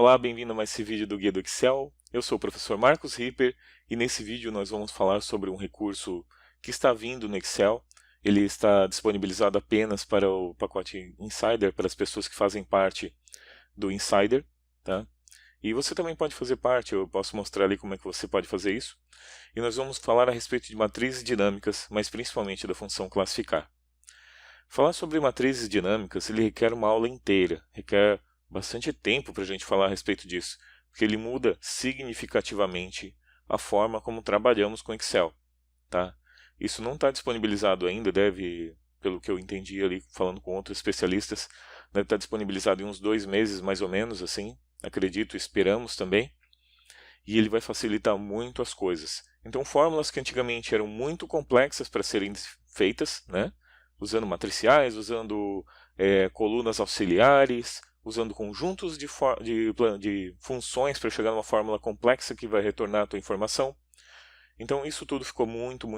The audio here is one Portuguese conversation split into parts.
Olá, bem-vindo a mais esse vídeo do Guia do Excel. Eu sou o professor Marcos Ripper e nesse vídeo nós vamos falar sobre um recurso que está vindo no Excel. Ele está disponibilizado apenas para o pacote Insider, para as pessoas que fazem parte do Insider, tá? E você também pode fazer parte, eu posso mostrar ali como é que você pode fazer isso. E nós vamos falar a respeito de matrizes dinâmicas, mas principalmente da função classificar. Falar sobre matrizes dinâmicas, ele requer uma aula inteira, requer bastante tempo para a gente falar a respeito disso, porque ele muda significativamente a forma como trabalhamos com Excel, tá? Isso não está disponibilizado ainda, deve, pelo que eu entendi ali, falando com outros especialistas, deve estar disponibilizado em uns 2 meses, mais ou menos, assim, acredito, esperamos também, e ele vai facilitar muito as coisas. Então, fórmulas que antigamente eram muito complexas para serem feitas, né? Usando matriciais, usando colunas auxiliares, usando conjuntos de funções para chegar numa fórmula complexa que vai retornar a tua informação. Então isso tudo ficou muito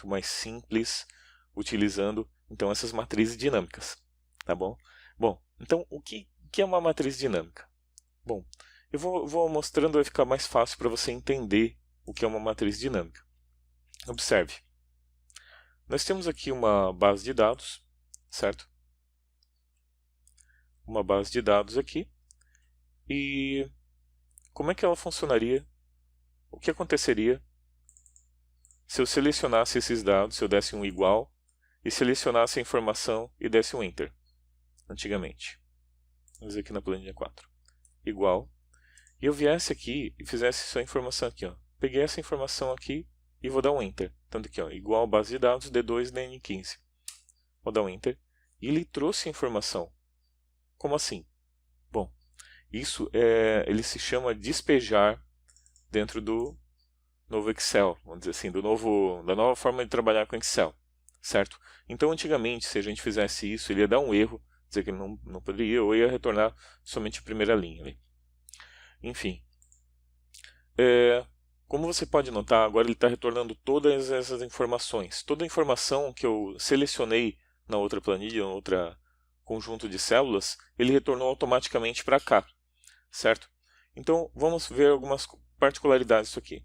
mais simples utilizando então essas matrizes dinâmicas, tá bom? Bom, então o que é uma matriz dinâmica? Bom, eu vou mostrando, vai ficar mais fácil para você entender o que é uma matriz dinâmica. Observe. Nós temos aqui uma base de dados, certo? Uma base de dados aqui. E como é que ela funcionaria? O que aconteceria se eu selecionasse esses dados, se eu desse um igual, e selecionasse a informação e desse um Enter, antigamente? Vamos ver aqui na planilha 4. Igual. E eu viesse aqui e fizesse essa informação aqui, ó. Peguei essa informação aqui e vou dar um Enter. Tanto aqui, ó, igual base de dados D2 DN15. Vou dar um Enter. E ele trouxe a informação. Como assim? Bom, isso ele se chama despejar dentro do novo Excel, vamos dizer assim, da nova forma de trabalhar com Excel, certo? Então, antigamente, se a gente fizesse isso, ele ia dar um erro, dizer que ele não poderia, ou ia retornar somente a primeira linha ali. Enfim, como você pode notar, agora ele está retornando todas essas informações. Toda a informação que eu selecionei na outra planilha, no outro conjunto de células, ele retornou automaticamente para cá, certo? Então, vamos ver algumas particularidades disso aqui.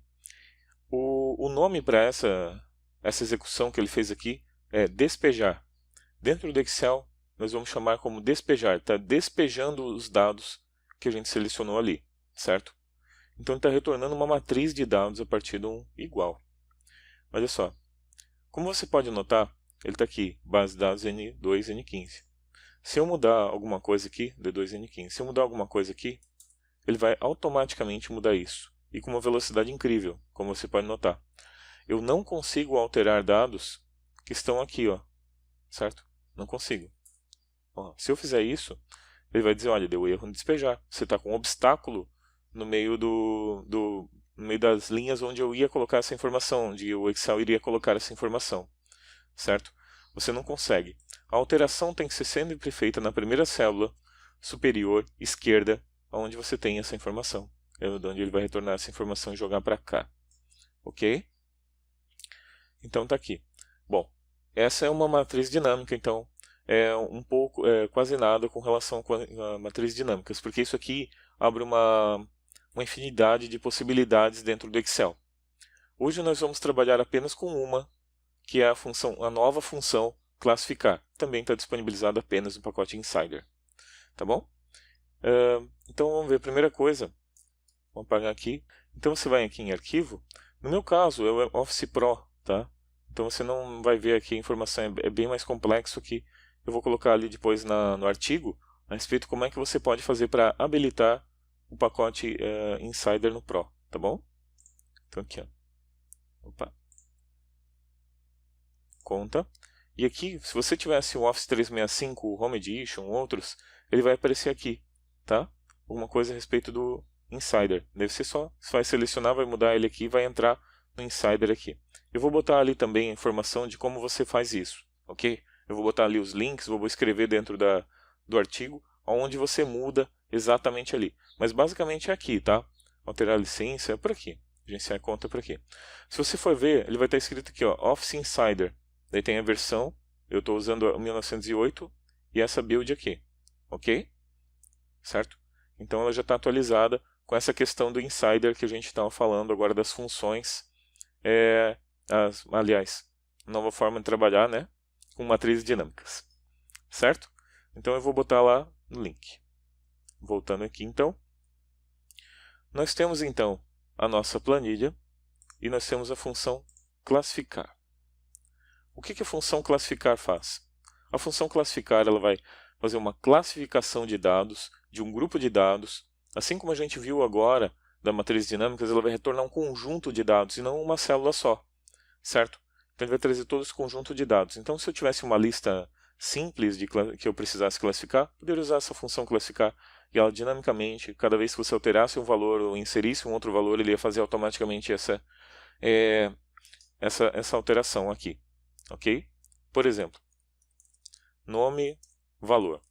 O nome para essa execução que ele fez aqui é despejar. Dentro do Excel, nós vamos chamar como despejar. Está despejando os dados que a gente selecionou ali, certo? Então, ele está retornando uma matriz de dados a partir de um igual. Olha só. Como você pode notar, ele está aqui, base de dados N2, N15. Se eu mudar alguma coisa aqui, D2, N15, se eu mudar alguma coisa aqui, ele vai automaticamente mudar isso. E com uma velocidade incrível, como você pode notar. Eu não consigo alterar dados que estão aqui, ó, certo? Não consigo. Ó, se eu fizer isso, ele vai dizer, olha, deu erro no despejar. Você está com um obstáculo no meio no meio das linhas onde eu ia colocar essa informação, onde o Excel iria colocar essa informação, certo? Você não consegue. A alteração tem que ser sempre feita na primeira célula superior esquerda, onde você tem essa informação. É onde ele vai retornar essa informação e jogar para cá. Ok? Então está aqui. Bom, essa é uma matriz dinâmica, então é um pouco, quase nada com relação a matrizes dinâmicas, porque isso aqui abre uma infinidade de possibilidades dentro do Excel. Hoje nós vamos trabalhar apenas com uma, que é a nova função classificar. Também está disponibilizada apenas no pacote Insider. Tá bom? Então vamos ver a primeira coisa. Vamos apagar aqui. Então você vai aqui em arquivo. No meu caso é o Office Pro, tá? Então você não vai ver aqui a informação, é bem mais complexo que eu vou colocar ali depois no artigo a respeito de como é que você pode fazer para habilitar o pacote Insider no Pro, tá bom? Então aqui, ó. Opa. Conta. E aqui, se você tivesse o Office 365, o Home Edition, outros, ele vai aparecer aqui, tá? Alguma coisa a respeito do Insider. Deve ser só, você vai selecionar, vai mudar ele aqui e vai entrar no Insider aqui. Eu vou botar ali também a informação de como você faz isso, ok? Eu vou botar ali os links, vou escrever dentro do artigo, onde você muda exatamente ali. Mas basicamente é aqui, tá? Alterar a licença é por aqui. Gerenciar a conta é por aqui. Se você for ver, ele vai estar escrito aqui, ó, Office Insider. Daí tem a versão, eu estou usando a 1908 e essa build aqui, ok? Certo? Então ela já está atualizada com essa questão do insider que a gente estava falando agora das funções. Aliás, nova forma de trabalhar, né, com matrizes dinâmicas. Certo? Então eu vou botar lá no link. Voltando aqui então. Nós temos então a nossa planilha e nós temos a função classificar. O que a função classificar faz? A função classificar ela vai fazer uma classificação de dados, de um grupo de dados. Assim como a gente viu agora da matriz dinâmicas, ela vai retornar um conjunto de dados e não uma célula só. Certo? Então ele vai trazer todo esse conjunto de dados. Então se eu tivesse uma lista simples que eu precisasse classificar, poderia usar essa função classificar e ela dinamicamente, cada vez que você alterasse um valor ou inserisse um outro valor, ele ia fazer automaticamente essa alteração aqui. Ok? Por exemplo, nome, valor.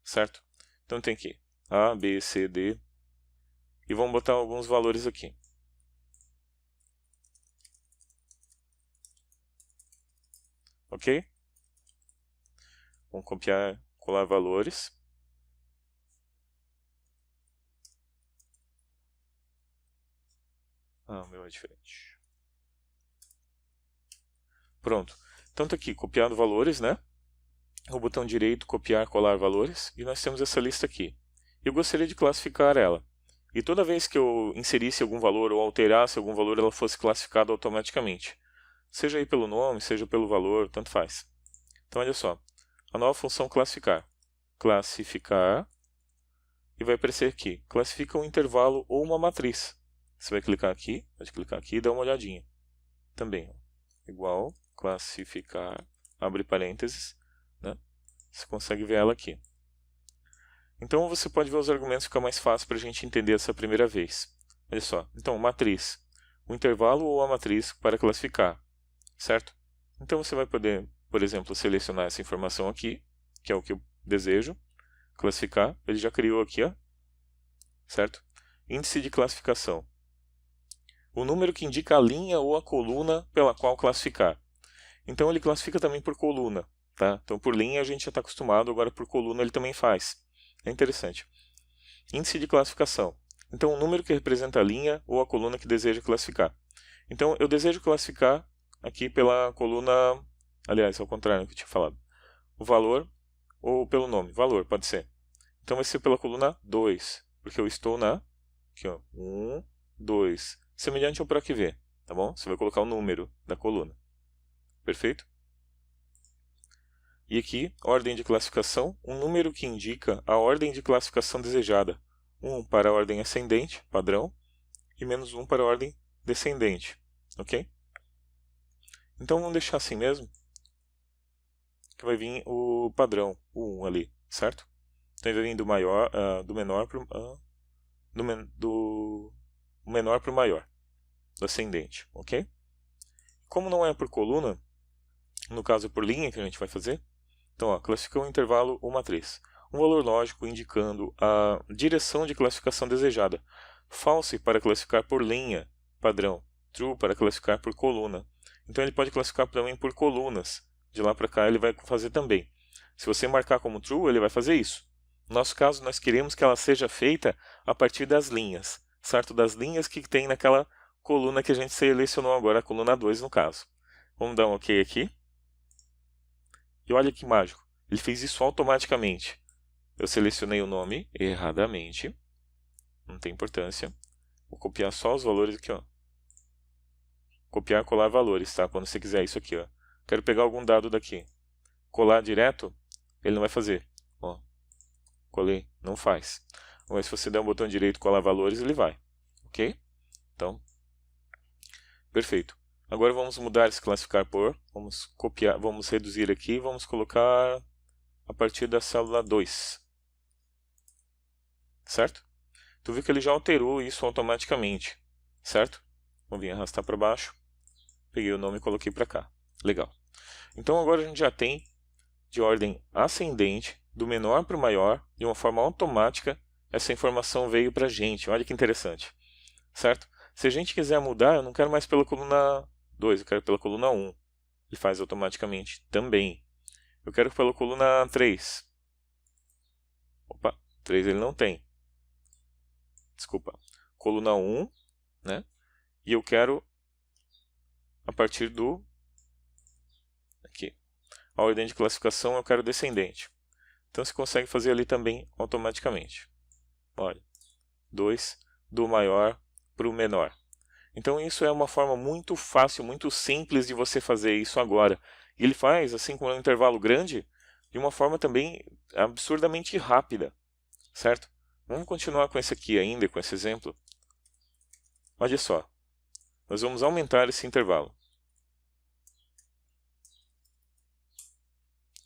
Certo? Então tem aqui A, B, C, D. E vamos botar alguns valores aqui. Ok? Vamos copiar, colar valores. Ah, o meu é diferente. Pronto. Então está aqui, copiado valores, né? O botão direito, copiar, colar valores. E nós temos essa lista aqui. Eu gostaria de classificar ela. E toda vez que eu inserisse algum valor ou alterasse algum valor, ela fosse classificada automaticamente. Seja aí pelo nome, seja pelo valor, tanto faz. Então olha só. A nova função classificar. Classificar. E vai aparecer aqui. Classifica um intervalo ou uma matriz. Você vai clicar aqui, pode clicar aqui e dar uma olhadinha. Também, igual, classificar, abre parênteses, né? Você consegue ver ela aqui. Então você pode ver os argumentos, fica mais fácil para a gente entender essa primeira vez. Olha só, então matriz, o intervalo ou a matriz para classificar, certo? Então você vai poder, por exemplo, selecionar essa informação aqui, que é o que eu desejo, classificar, ele já criou aqui, ó, certo? Índice de classificação. O número que indica a linha ou a coluna pela qual classificar. Então ele classifica também por coluna. Tá? Então por linha a gente já está acostumado, agora por coluna ele também faz. É interessante. Índice de classificação. Então o número que representa a linha ou a coluna que deseja classificar. Então eu desejo classificar aqui pela coluna, aliás, ao contrário do que eu tinha falado. O valor ou pelo nome. Valor, pode ser. Então vai ser pela coluna 2, porque eu estou na aqui, ó, 1, 2. Semelhante ao para que ver, tá bom? Você vai colocar o número da coluna. Perfeito? E aqui, ordem de classificação, um número que indica a ordem de classificação desejada. 1 para a ordem ascendente, padrão, e menos 1 para a ordem descendente. Ok? Então vamos deixar assim mesmo, que vai vir o padrão, o 1 ali, certo? Então vai vir do menor para do menor para o maior, do ascendente, ok? Como não é por coluna, no caso é por linha que a gente vai fazer, então ó, classifica um intervalo ou matriz. Um valor lógico indicando a direção de classificação desejada. False para classificar por linha, padrão. True para classificar por coluna. Então ele pode classificar também por colunas. De lá para cá ele vai fazer também. Se você marcar como true, ele vai fazer isso. No nosso caso, nós queremos que ela seja feita a partir das linhas. Certo? Das linhas que tem naquela coluna que a gente selecionou agora, a coluna 2 no caso. Vamos dar um OK aqui. E olha que mágico, ele fez isso automaticamente. Eu selecionei o nome erradamente, não tem importância. Vou copiar só os valores aqui, ó. Copiar, colar valores, tá? Quando você quiser isso aqui, ó. Quero pegar algum dado daqui. Colar direto, ele não vai fazer. Ó, colei, não faz. Mas se você der um botão direito, colar valores, ele vai. Ok? Então, perfeito. Agora vamos mudar esse classificar por, vamos copiar, vamos reduzir aqui, vamos colocar a partir da célula 2. Certo? Tu viu que ele já alterou isso automaticamente, certo? Vou vir arrastar para baixo, peguei o nome e coloquei para cá. Legal. Então agora a gente já tem de ordem ascendente, do menor para o maior, de uma forma automática, essa informação veio para a gente. Olha que interessante, certo? Se a gente quiser mudar, eu não quero mais pela coluna 2, eu quero pela coluna 1. Ele faz automaticamente também. Eu quero pela coluna 3. Opa, 3 ele não tem. coluna 1, né? E eu quero a partir do aqui. A ordem de classificação eu quero descendente. Então você consegue fazer ali também automaticamente. Olha, 2 do maior para o menor. Então isso é uma forma muito fácil, muito simples de você fazer isso agora. E ele faz, assim, com um intervalo grande, de uma forma também absurdamente rápida, certo? Vamos continuar com esse aqui ainda, com esse exemplo. Olha só, nós vamos aumentar esse intervalo.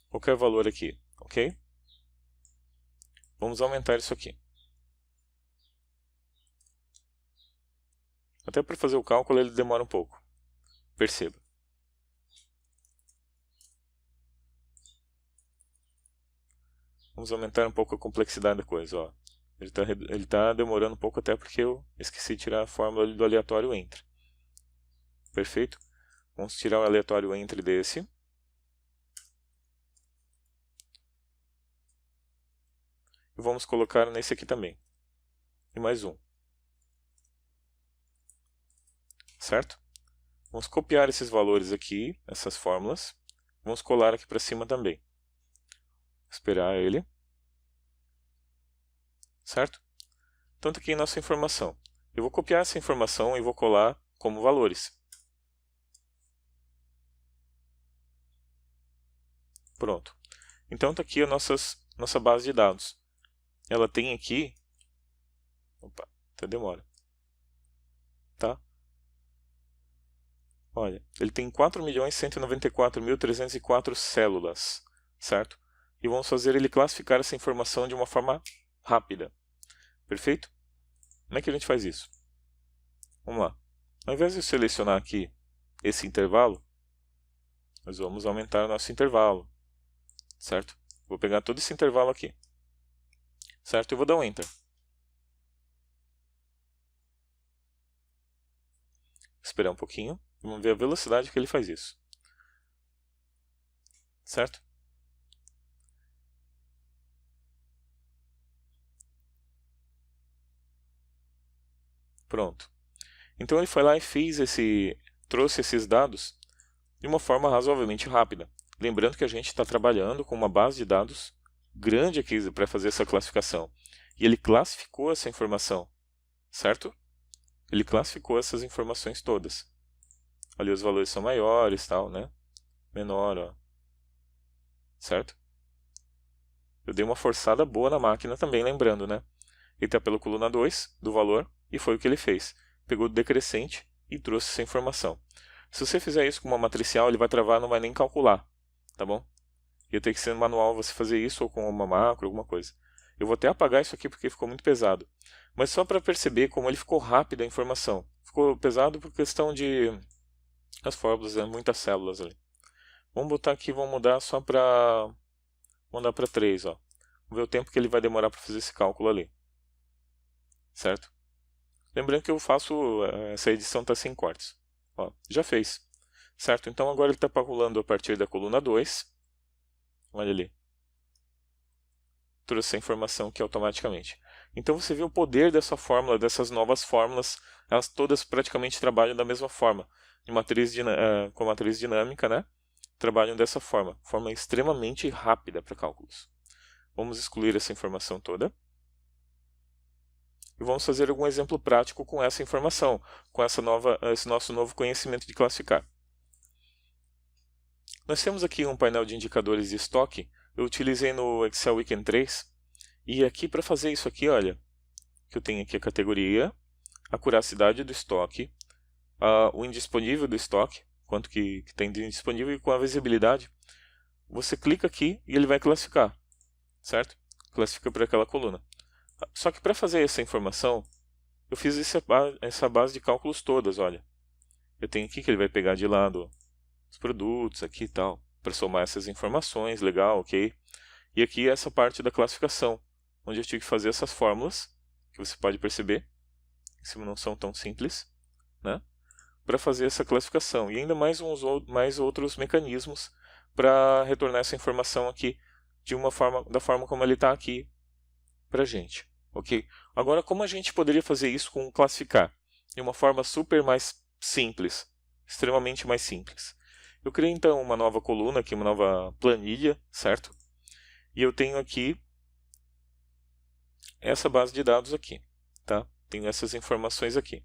Qualquer valor aqui, ok? Vamos aumentar isso aqui. Até para fazer o cálculo ele demora um pouco. Perceba. Vamos aumentar um pouco a complexidade da coisa. Ó. Ele tá demorando um pouco até porque eu esqueci de tirar a fórmula do aleatório entre. Perfeito? Vamos tirar o aleatório entre desse. E vamos colocar nesse aqui também. E mais um. Certo? Vamos copiar esses valores aqui, essas fórmulas. Vamos colar aqui para cima também. Esperar ele. Certo? Então, aqui nossa informação. Eu vou copiar essa informação e vou colar como valores. Pronto. Então, está aqui a nossa base de dados. Ela tem aqui... Opa, até demora. Tá? Olha, ele tem 4.194.304 células, certo? E vamos fazer ele classificar essa informação de uma forma rápida. Perfeito? Como é que a gente faz isso? Vamos lá. Ao invés de eu selecionar aqui esse intervalo, nós vamos aumentar o nosso intervalo, certo? Vou pegar todo esse intervalo aqui, certo? E vou dar um Enter. Esperar um pouquinho. Vamos ver a velocidade que ele faz isso. Certo? Pronto. Então ele foi lá e trouxe esses dados de uma forma razoavelmente rápida. Lembrando que a gente está trabalhando com uma base de dados grande aqui para fazer essa classificação. E ele classificou essa informação, certo? Ele classificou essas informações todas. Ali os valores são maiores, tal, né? Menor, ó. Certo? Eu dei uma forçada boa na máquina também, lembrando, né? Ele está pela coluna 2 do valor e foi o que ele fez. Pegou o decrescente e trouxe essa informação. Se você fizer isso com uma matricial, ele vai travar, não vai nem calcular, tá bom? Ia ter que ser manual você fazer isso ou com uma macro, alguma coisa. Eu vou até apagar isso aqui porque ficou muito pesado. Mas só para perceber como ele ficou rápido a informação. Ficou pesado por questão de... as fórmulas, né? Muitas células ali. Vamos botar aqui, vamos mudar só para... vamos dar para 3, ó. Vamos ver o tempo que ele vai demorar para fazer esse cálculo ali. Certo? Lembrando que eu faço... essa edição está sem cortes. Ó, já fez. Certo? Então agora ele está calculando a partir da coluna 2. Olha ali. Trouxe a informação aqui automaticamente. Então você vê o poder dessa fórmula, dessas novas fórmulas, elas todas praticamente trabalham da mesma forma. Com matriz dinâmica, né? Trabalham dessa forma extremamente rápida para cálculos. Vamos excluir essa informação toda. E vamos fazer algum exemplo prático com essa informação, com esse nosso novo conhecimento de classificar. Nós temos aqui um painel de indicadores de estoque. Eu utilizei no Excel Weekend 3. E aqui para fazer isso aqui, olha, que eu tenho aqui a categoria, a curacidade do estoque, o indisponível do estoque, quanto que tem de indisponível e com a visibilidade. Você clica aqui e ele vai classificar, certo? Classifica por aquela coluna. Só que para fazer essa informação, eu fiz essa base de cálculos todas, olha. Eu tenho aqui que ele vai pegar de lado os produtos aqui e tal, para somar essas informações, legal, ok? E aqui essa parte da classificação, onde eu tive que fazer essas fórmulas, que você pode perceber, em cima não são tão simples, né? Para fazer essa classificação. E ainda mais outros mecanismos para retornar essa informação aqui da forma como ele está aqui para a gente. Ok? Agora, como a gente poderia fazer isso com o classificar? De uma forma super mais simples, extremamente mais simples. Eu criei então uma nova coluna aqui, uma nova planilha, certo? E eu tenho aqui essa base de dados aqui, tá? Tenho essas informações aqui.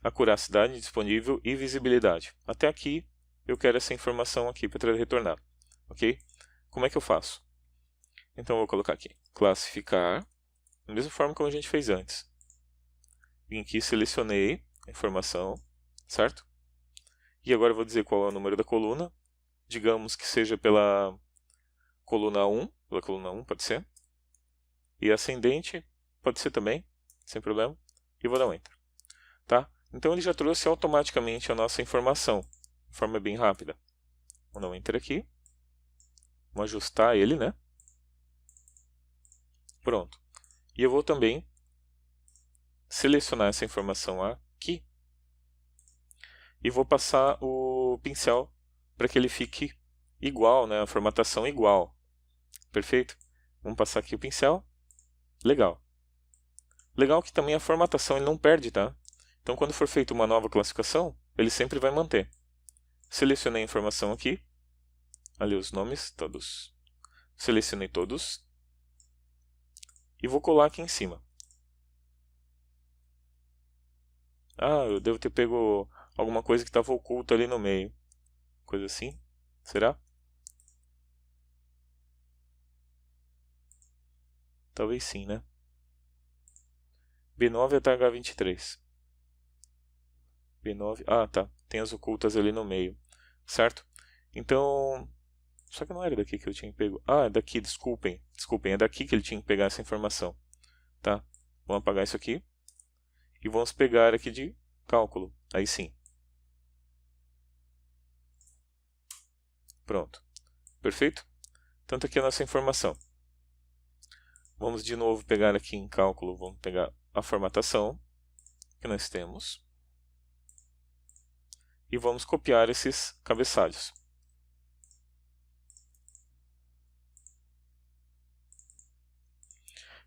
Acuracidade, disponível e visibilidade. Até aqui eu quero essa informação aqui para retornar, ok? Como é que eu faço? Então eu vou colocar aqui, classificar, da mesma forma como a gente fez antes. Vim aqui, selecionei a informação, certo? E agora eu vou dizer qual é o número da coluna. Digamos que seja pela coluna 1, pode ser. E ascendente pode ser também, sem problema. E vou dar um Enter. Tá? Então ele já trouxe automaticamente a nossa informação, de forma bem rápida. Vou dar um Enter aqui. Vamos ajustar ele, né? Pronto. E eu vou também selecionar essa informação aqui. E vou passar o pincel para que ele fique igual, né? A formatação igual. Perfeito? Vamos passar aqui o pincel. Legal. Legal que também a formatação ele não perde, tá? Então quando for feita uma nova classificação, ele sempre vai manter. Selecionei a informação aqui. Ali os nomes, todos. Selecionei todos. E vou colar aqui em cima. Ah, eu devo ter pego alguma coisa que estava oculta ali no meio. Coisa assim? Será? Talvez sim, né? B9 até H23. B9... Ah, tá. Tem as ocultas ali no meio. Certo? Então... Só que não era daqui que eu tinha pego. Ah, é daqui, desculpem. Desculpem, é daqui que ele tinha que pegar essa informação. Tá? Vamos apagar isso aqui. E vamos pegar aqui de cálculo. Aí sim. Pronto. Perfeito? Então tá aqui a nossa informação. Vamos de novo pegar aqui em cálculo, vamos pegar a formatação que nós temos. E vamos copiar esses cabeçalhos.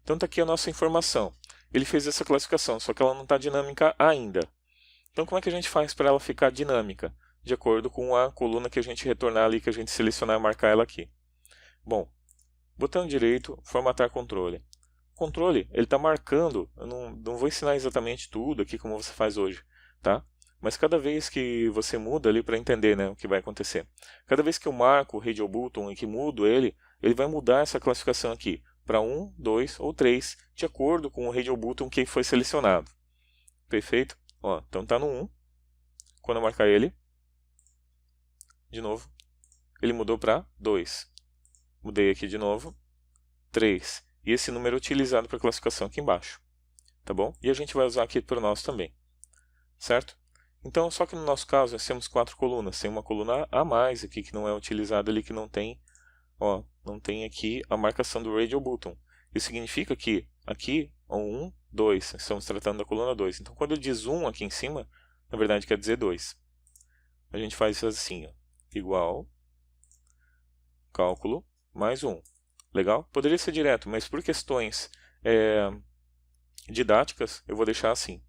Então está aqui a nossa informação. Ele fez essa classificação, só que ela não está dinâmica ainda. Então como é que a gente faz para ela ficar dinâmica? De acordo com a coluna que a gente retornar ali, que a gente selecionar e marcar ela aqui. Bom, botão direito, formatar controle. Controle, ele está marcando, eu não vou ensinar exatamente tudo aqui como você faz hoje, tá? Mas cada vez que você muda ali para entender, né, o que vai acontecer. Cada vez que eu marco o Radio Button e que mudo ele vai mudar essa classificação aqui para 1, 2 ou 3, de acordo com o Radio Button que foi selecionado. Perfeito? Ó, então está no 1. Quando eu marcar ele, de novo, ele mudou para 2. Mudei aqui de novo, 3. E esse número é utilizado para classificação aqui embaixo. Tá bom? E a gente vai usar aqui para o nosso também. Certo? Então, só que no nosso caso, nós temos 4 colunas. Tem uma coluna a mais aqui que não é utilizada ali, que não tem, ó, não tem aqui a marcação do Radio Button. Isso significa que aqui, 1, 2, estamos tratando da coluna 2. Então, quando eu diz 1 aqui em cima, na verdade quer dizer 2. A gente faz isso assim, ó, igual, cálculo, mais 1. Legal? Poderia ser direto, mas por questões didáticas, eu vou deixar assim.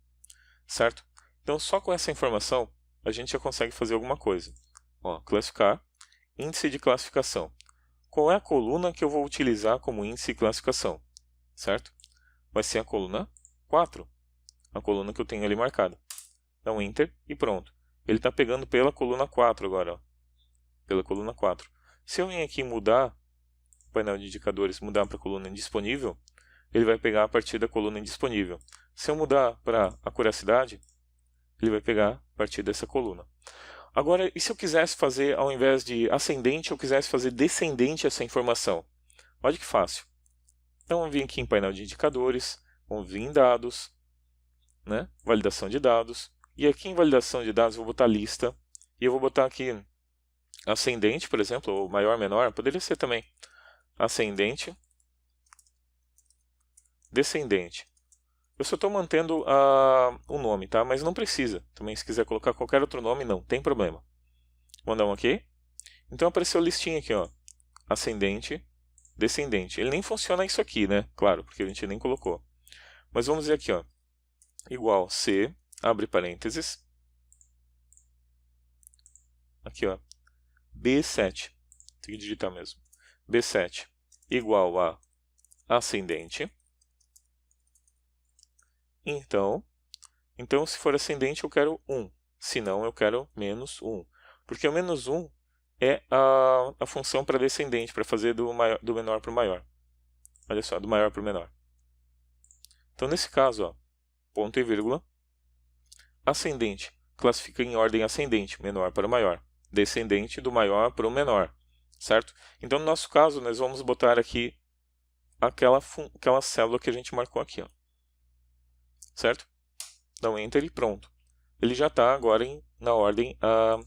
Certo? Então, só com essa informação, a gente já consegue fazer alguma coisa. Ó, classificar, índice de classificação. Qual é a coluna que eu vou utilizar como índice de classificação? Certo? Vai ser a coluna 4, a coluna que eu tenho ali marcada. Dá um Enter e pronto. Ele está pegando pela coluna 4 agora. Ó. Pela coluna 4. Se eu vir aqui mudar o painel de indicadores, mudar para a coluna indisponível, ele vai pegar a partir da coluna indisponível. Se eu mudar para acuracidade, ele vai pegar a partir dessa coluna. Agora, e se eu quisesse fazer, ao invés de ascendente, eu quisesse fazer descendente essa informação? Olha que fácil. Então, vamos vir aqui em painel de indicadores, vamos vir em dados, né? Validação de dados. E aqui em validação de dados, eu vou botar lista. E eu vou botar aqui ascendente, por exemplo, ou maior, menor, poderia ser também. Ascendente, descendente. Eu só estou mantendo o nome, tá? Mas não precisa. Também se quiser colocar qualquer outro nome, não tem problema. Vou dar um OK. Então apareceu a listinha aqui, ó. Ascendente, descendente. Ele nem funciona isso aqui, né? Claro, porque a gente nem colocou. Mas vamos dizer aqui, ó, igual C, abre parênteses, aqui, ó, B7, tem que digitar mesmo, B7 igual a ascendente. Então, se for ascendente eu quero 1, se não eu quero menos 1. Porque o menos 1 é a função para descendente, para fazer do menor para o maior. Olha só, do maior para o menor. Então nesse caso, ó, ponto e vírgula, ascendente classifica em ordem ascendente, menor para o maior. Descendente do maior para o menor, certo? Então no nosso caso nós vamos botar aqui aquela célula que a gente marcou aqui, ó. Certo? Dá um Enter e pronto. Ele já está agora na ordem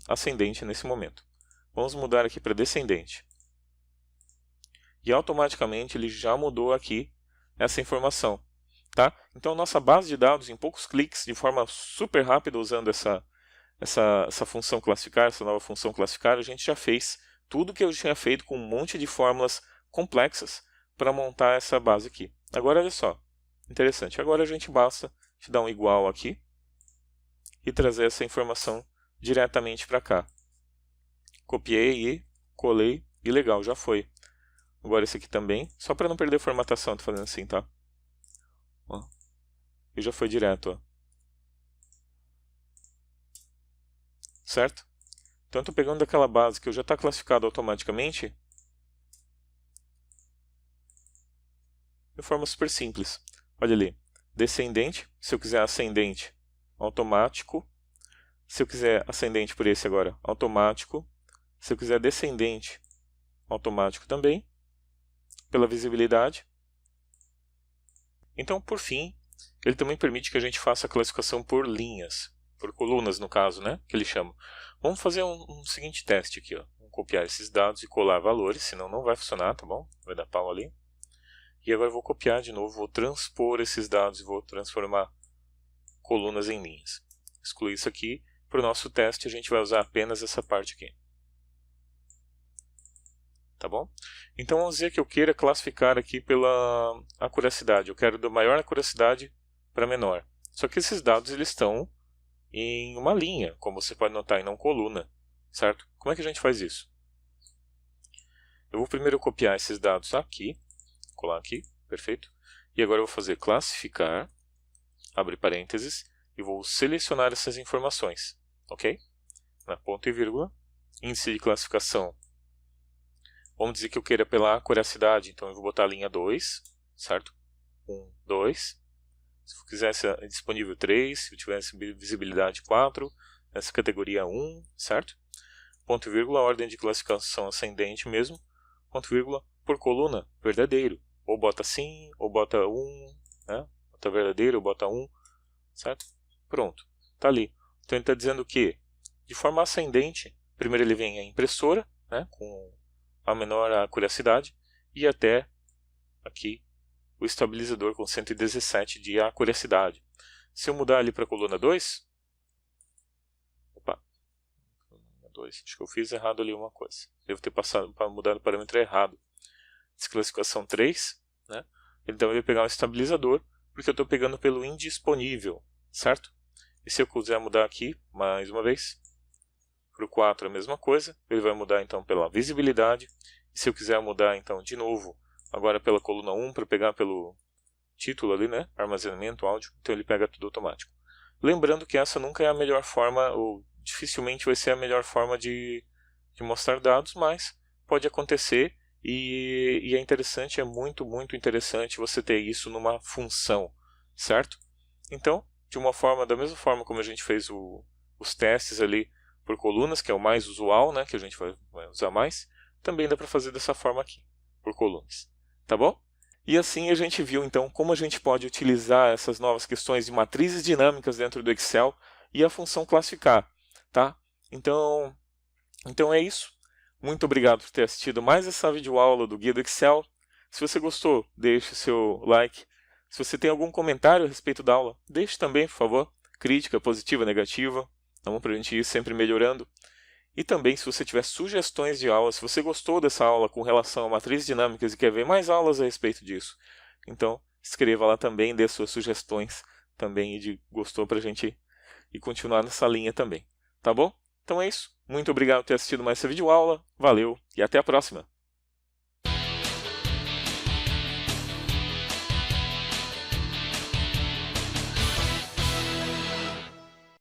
ascendente nesse momento. Vamos mudar aqui para descendente. E automaticamente ele já mudou aqui essa informação. Tá? Então nossa base de dados, em poucos cliques, de forma super rápida, usando essa função classificar, essa nova função classificar, a gente já fez tudo que eu tinha feito com um monte de fórmulas complexas para montar essa base aqui. Agora olha só, interessante, agora a gente basta dar um igual aqui e trazer essa informação diretamente para cá. Copiei e colei e legal, já foi. Agora esse aqui também, só para não perder formatação, estou fazendo assim, tá? Ó, e já foi direto, ó. Certo? Então estou pegando daquela base que eu já está classificado automaticamente de forma super simples. Olha ali, descendente, se eu quiser ascendente, automático. Se eu quiser ascendente por esse agora, automático. Se eu quiser descendente, automático também, pela visibilidade. Então, por fim, ele também permite que a gente faça a classificação por linhas, por colunas no caso, né, que ele chama. Vamos fazer um seguinte teste aqui, ó. Vamos copiar esses dados e colar valores, senão não vai funcionar, tá bom? Vai dar pau ali. E agora eu vou copiar de novo, vou transpor esses dados e vou transformar colunas em linhas. Excluir isso aqui. Para o nosso teste a gente vai usar apenas essa parte aqui. Tá bom? Então vamos dizer que eu queira classificar aqui pela acuracidade. Eu quero da maior acuracidade para menor. Só que esses dados eles estão em uma linha, como você pode notar, e não coluna. Certo? Como é que a gente faz isso? Eu vou primeiro copiar esses dados aqui. Colar aqui, perfeito. E agora eu vou fazer classificar, abre parênteses, e vou selecionar essas informações. Ok? Na ponto e vírgula, índice de classificação. Vamos dizer que eu queira pela acuracidade, então eu vou botar a linha 2, certo? 1, 2. Se eu quisesse disponível 3, se eu tivesse visibilidade 4, nessa categoria 1, certo? Ponto e vírgula, ordem de classificação ascendente mesmo. Ponto e vírgula, por coluna, verdadeiro. Ou bota sim, ou bota 1, né? Bota verdadeiro, ou bota 1, certo? Pronto, tá ali. Então ele está dizendo que, de forma ascendente, primeiro ele vem a impressora, né, com a menor acuracidade, e até aqui o estabilizador com 117 de acuracidade. Se eu mudar ali para a coluna 2, acho que eu fiz errado ali uma coisa. Devo ter mudado o parâmetro errado. Desclassificação 3, né? Então ele vai pegar um estabilizador, porque eu estou pegando pelo indisponível, certo? E se eu quiser mudar aqui, mais uma vez, para o 4 a mesma coisa, ele vai mudar então pela visibilidade. E se eu quiser mudar então de novo, agora pela coluna 1, para pegar pelo título ali, né? Armazenamento, áudio, então ele pega tudo automático. Lembrando que essa nunca é a melhor forma, ou dificilmente vai ser a melhor forma de mostrar dados, mas pode acontecer. E é interessante, é muito interessante você ter isso numa função, certo? Então, da mesma forma como a gente fez os testes ali por colunas, que é o mais usual, né, que a gente vai usar mais, também dá para fazer dessa forma aqui, por colunas, tá bom? E assim a gente viu então como a gente pode utilizar essas novas questões de matrizes dinâmicas dentro do Excel e a função classificar, tá? Então é isso. Muito obrigado por ter assistido mais essa videoaula do Guia do Excel. Se você gostou, deixe seu like. Se você tem algum comentário a respeito da aula, deixe também, por favor. Crítica, positiva, negativa. Vamos para a gente ir sempre melhorando. E também, se você tiver sugestões de aula, se você gostou dessa aula com relação a matrizes dinâmicas e quer ver mais aulas a respeito disso, então escreva lá também, dê suas sugestões também de gostou pra gente ir continuar nessa linha também. Tá bom? Então é isso. Muito obrigado por ter assistido mais essa videoaula. Valeu e até a próxima!